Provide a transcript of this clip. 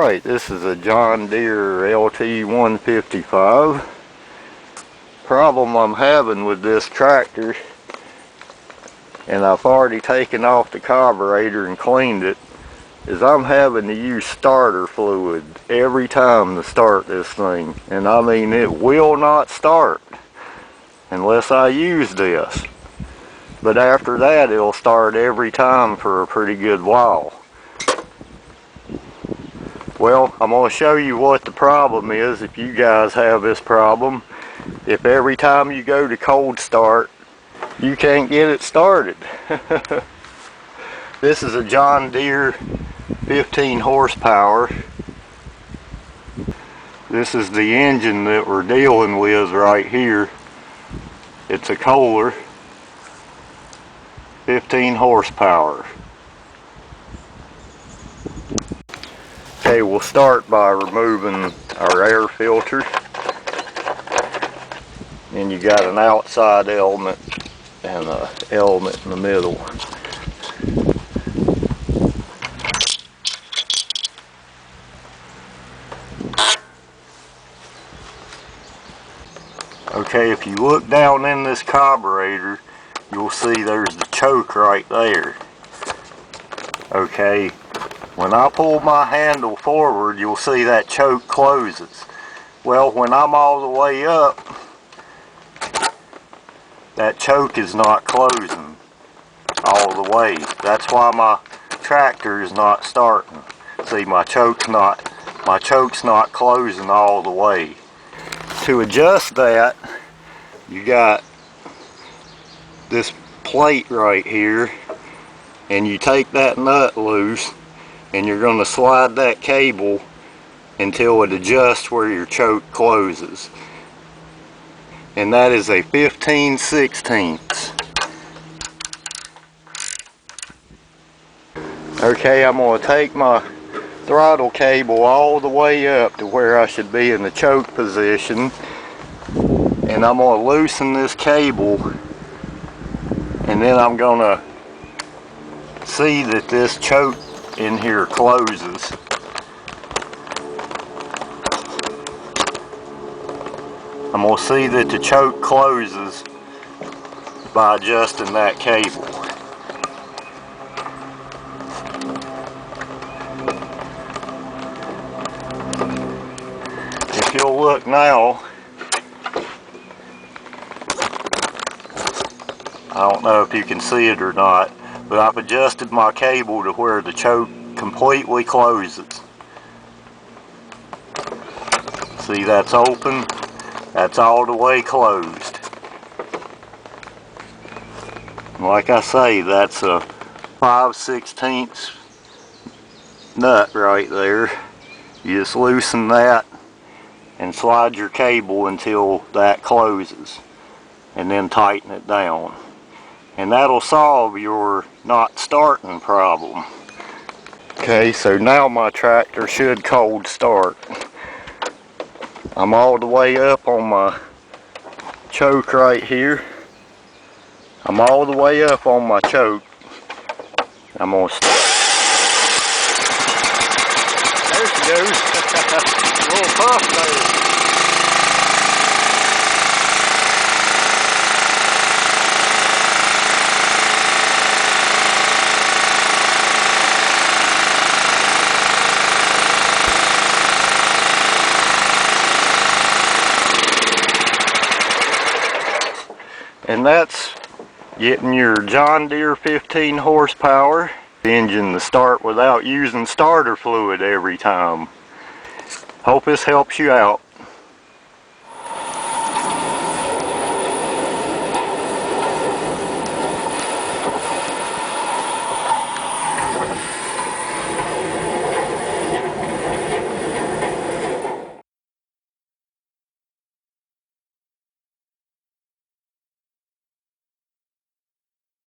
Alright, this is a John Deere LT155. Problem I'm having with this tractor, and I've already taken off the carburetor and cleaned it, is I'm having to use starter fluid every time to start this thing. And I mean, it will not start unless I use this. But after that, it'll start every time for a pretty good while. Well, I'm going to show you what the problem is if you guys have this problem. If every time you go to cold start, you can't get it started. This is a John Deere 15 horsepower. This is the engine that we're dealing with right here. It's a Kohler 15 horsepower. Okay, we'll start by removing our air filter. And you got an outside element and an element in the middle. Okay, if you look down in this carburetor, you'll see there's the choke right there. Okay, when I pull my handle forward, you'll see that choke closes. Well, when I'm all the way up, that choke is not closing all the way. That's why my tractor is not starting. See, my choke's not closing all the way. To adjust that, you got this plate right here, and you take that nut loose, and you're going to slide that cable until it adjusts where your choke closes. And that is a 15/16. Okay, I'm going to take my throttle cable all the way up to where I should be in the choke position, and I'm going to loosen this cable, and then I'm going to see that this choke in here closes. I'm going to see that the choke closes by adjusting that cable. If you'll look now, I don't know if you can see it or not, but I've adjusted my cable to where the choke completely closes. See, that's open. That's all the way closed. Like I say, that's a 5/16 nut right there. You just loosen that and slide your cable until that closes, and then tighten it down. And that'll solve your not starting problem. Okay, so now my tractor should cold start. I'm all the way up on my choke right here. I'm all the way up on my choke. I'm going to start. There she goes. A little puff there. And that's getting your John Deere 15 horsepower engine to start without using starter fluid every time. Hope this helps you out.